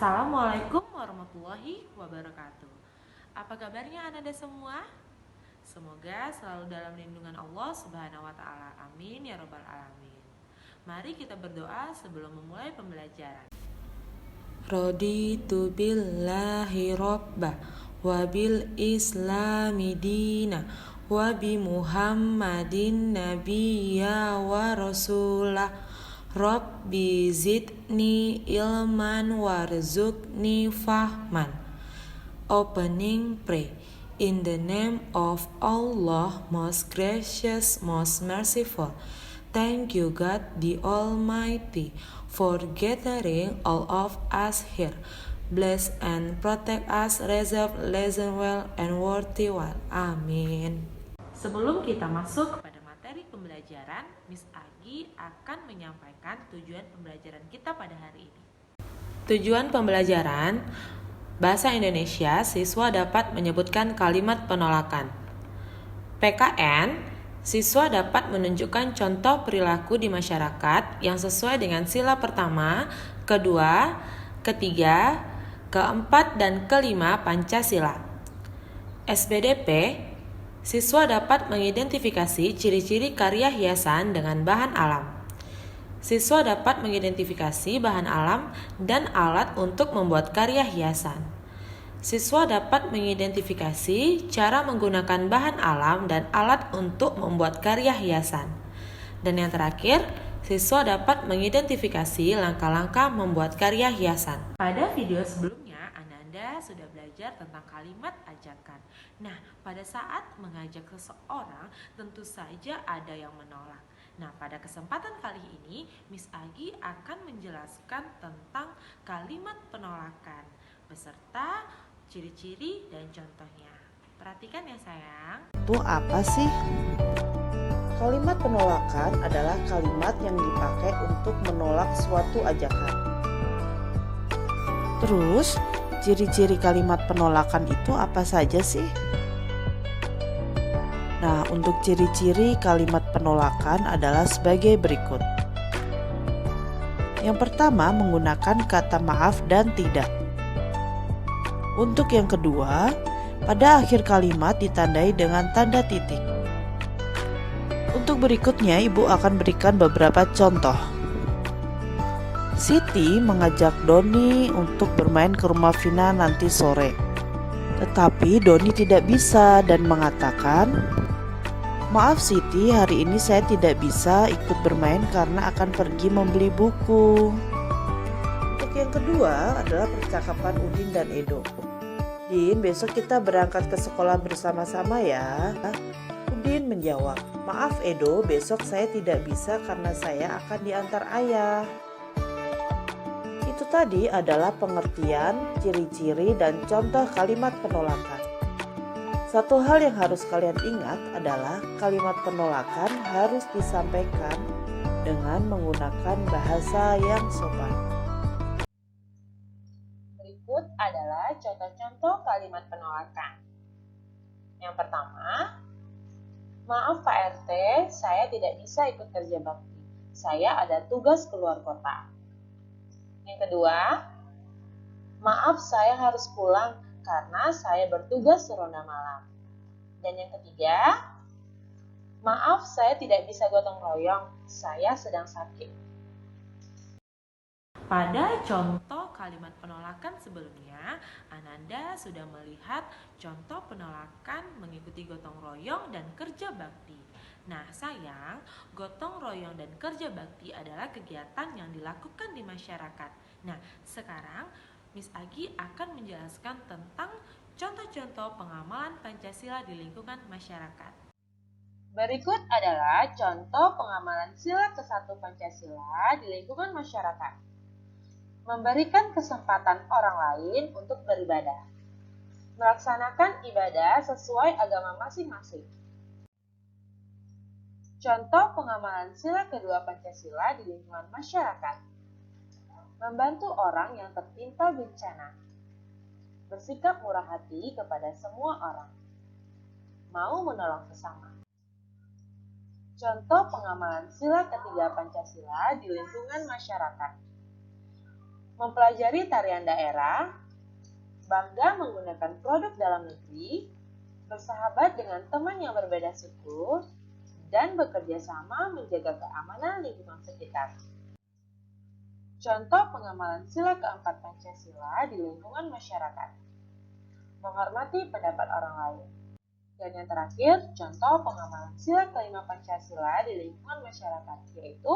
Assalamualaikum warahmatullahi wabarakatuh. Apa kabarnya Anda semua? Semoga selalu dalam lindungan Allah Subhanahu wa taala. Amin ya rabbal alamin. Mari kita berdoa sebelum memulai pembelajaran. Raditu billahi rabba wa bil islami dina wa bi Muhammadin nabiyya wa rasulah. Rabbi zidni ilman warzuqni fahman. Opening pray. In the name of Allah, most gracious, most merciful. Thank you, God the Almighty, for gathering all of us here. Bless and protect us, reserve, listen well, and worthy well. Amin. Sebelum kita masuk kepada materi pembelajaran, Miss Agi akan menyampaikan tujuan pembelajaran kita pada hari ini. Tujuan pembelajaran Bahasa Indonesia, siswa dapat menyebutkan kalimat penolakan. PKN, siswa dapat menunjukkan contoh perilaku di masyarakat yang sesuai dengan sila pertama, kedua, ketiga, keempat, dan kelima Pancasila. SBDP, siswa dapat mengidentifikasi ciri-ciri karya hiasan dengan bahan alam. Siswa dapat mengidentifikasi bahan alam dan alat untuk membuat karya hiasan. Siswa dapat mengidentifikasi cara menggunakan bahan alam dan alat untuk membuat karya hiasan. Dan yang terakhir, siswa dapat mengidentifikasi langkah-langkah membuat karya hiasan. Pada video sebelumnya, Ananda sudah belajar tentang kalimat ajakan. Nah, pada saat mengajak seseorang, tentu saja ada yang menolak. Nah, pada kesempatan kali ini, Miss Agi akan menjelaskan tentang kalimat penolakan beserta ciri-ciri dan contohnya. Perhatikan ya sayang. Itu apa sih? Kalimat penolakan adalah kalimat yang dipakai untuk menolak suatu ajakan. Terus, ciri-ciri kalimat penolakan itu apa saja sih? Nah, untuk ciri-ciri kalimat penolakan adalah sebagai berikut. Yang pertama, menggunakan kata maaf dan tidak. Untuk yang kedua, pada akhir kalimat ditandai dengan tanda titik. Untuk berikutnya, Ibu akan berikan beberapa contoh. Siti mengajak Doni untuk bermain ke rumah Vina nanti sore. Tetapi Doni tidak bisa dan mengatakan, "Maaf Siti, hari ini saya tidak bisa ikut bermain karena akan pergi membeli buku." Untuk yang kedua adalah percakapan Udin dan Edo. "Din, besok kita berangkat ke sekolah bersama-sama ya." Udin menjawab, "Maaf Edo, besok saya tidak bisa karena saya akan diantar ayah." Itu tadi adalah pengertian, ciri-ciri, dan contoh kalimat penolakan. Satu hal yang harus kalian ingat adalah kalimat penolakan harus disampaikan dengan menggunakan bahasa yang sopan. Berikut adalah contoh-contoh kalimat penolakan. Yang pertama, "Maaf Pak RT, saya tidak bisa ikut kerja bakti. Saya ada tugas keluar kota." Yang kedua, "Maaf saya harus pulang karena saya bertugas ronda malam." Dan yang ketiga, "Maaf saya tidak bisa gotong royong, saya sedang sakit." Pada contoh kalimat penolakan sebelumnya, Ananda sudah melihat contoh penolakan mengikuti gotong royong dan kerja bakti. Nah sayang, gotong royong dan kerja bakti adalah kegiatan yang dilakukan di masyarakat. Nah sekarang Miss Agi akan menjelaskan tentang contoh-contoh pengamalan Pancasila di lingkungan masyarakat. Berikut adalah contoh pengamalan sila ke-1 Pancasila di lingkungan masyarakat. Memberikan kesempatan orang lain untuk beribadah. Melaksanakan ibadah sesuai agama masing-masing. Contoh pengamalan sila kedua Pancasila di lingkungan masyarakat. Membantu orang yang tertimpa bencana. Bersikap murah hati kepada semua orang. Mau menolong sesama. Contoh pengamalan sila ketiga Pancasila di lingkungan masyarakat. mempelajari tarian daerah, bangga menggunakan produk dalam negeri, bersahabat dengan teman yang berbeda suku, dan bekerja sama menjaga keamanan lingkungan sekitar. Contoh pengamalan sila keempat Pancasila di lingkungan masyarakat. Menghormati pendapat orang lain. Dan yang terakhir, contoh pengamalan sila kelima Pancasila di lingkungan masyarakat, yaitu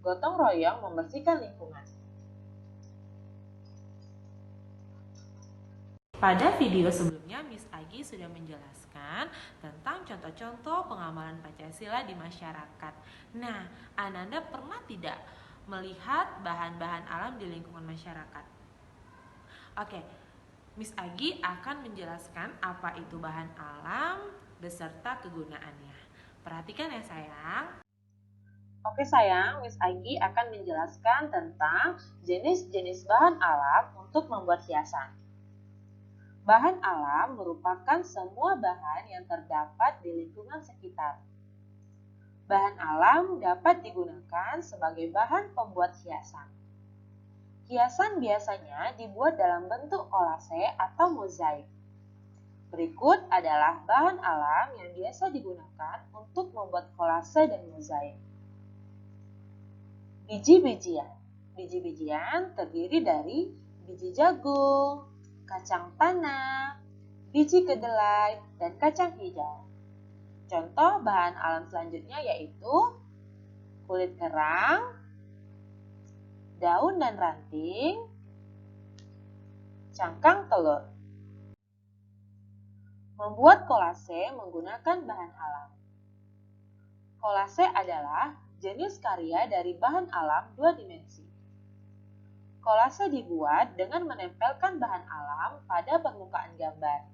gotong royong membersihkan lingkungan. Pada video sebelumnya, Miss Agi sudah menjelaskan tentang contoh-contoh pengamalan Pancasila di masyarakat. Nah, Ananda pernah tidak melihat bahan-bahan alam di lingkungan masyarakat? Oke, Miss Agi akan menjelaskan apa itu bahan alam beserta kegunaannya. Perhatikan ya sayang. Oke sayang, Miss Agi akan menjelaskan tentang jenis-jenis bahan alam untuk membuat hiasan. Bahan alam merupakan semua bahan yang terdapat di lingkungan sekitar. Bahan alam dapat digunakan sebagai bahan pembuat hiasan. Hiasan biasanya dibuat dalam bentuk kolase atau mozaik. Berikut adalah bahan alam yang biasa digunakan untuk membuat kolase dan mozaik. Biji-bijian. Biji-bijian terdiri dari biji jagung, kacang tanah, biji kedelai, dan kacang hijau. Contoh bahan alam selanjutnya yaitu kulit kerang, daun dan ranting, cangkang telur. Membuat kolase menggunakan bahan alam. Kolase adalah jenis karya dari bahan alam dua dimensi. Kolase dibuat dengan menempelkan bahan alam pada permukaan gambar.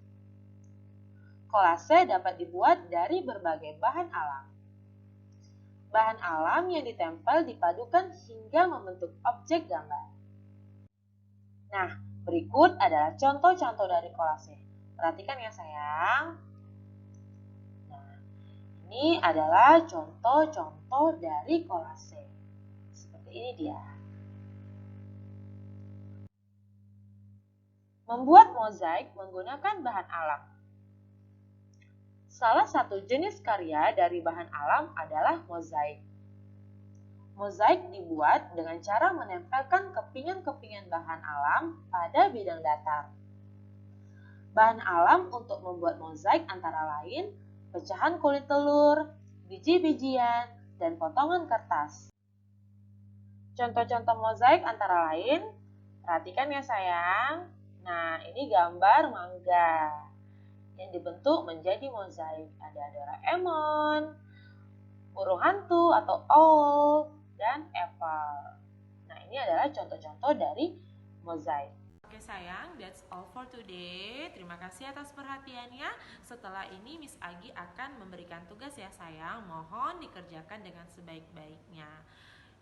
Kolase dapat dibuat dari berbagai bahan alam. Bahan alam yang ditempel dipadukan hingga membentuk objek gambar. Nah, berikut adalah contoh-contoh dari kolase. Perhatikan ya sayang. Nah, ini adalah contoh-contoh dari kolase. Seperti ini dia. Membuat mozaik menggunakan bahan alam. Salah satu jenis karya dari bahan alam adalah mozaik. Mozaik dibuat dengan cara menempelkan kepingan-kepingan bahan alam pada bidang datar. Bahan alam untuk membuat mozaik antara lain pecahan kulit telur, biji-bijian, dan potongan kertas. Contoh-contoh mozaik antara lain, perhatikan ya sayang. Nah, ini gambar mangga yang dibentuk menjadi mozaik. Ada Doraemon, burung hantu atau owl, dan apple. Nah, ini adalah contoh-contoh dari mozaik. Oke sayang, that's all for today. Terima kasih atas perhatiannya. Setelah ini Miss Agi akan memberikan tugas ya sayang. Mohon dikerjakan dengan sebaik-baiknya.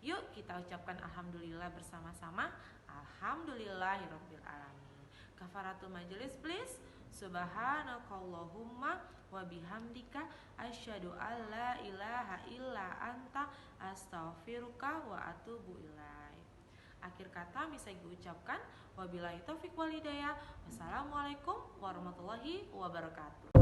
Yuk kita ucapkan alhamdulillah bersama-sama. Alhamdulillahirabbil alamin. Kafaratul majelis please. Subhanakallahumma wa bihamdika asyhadu an la ilaha illa anta astaghfiruka wa atubu ilaik. Akhir kata bisa gue ucapkan wabillahi taufik wal hidayah. Wassalamualaikum warahmatullahi wabarakatuh.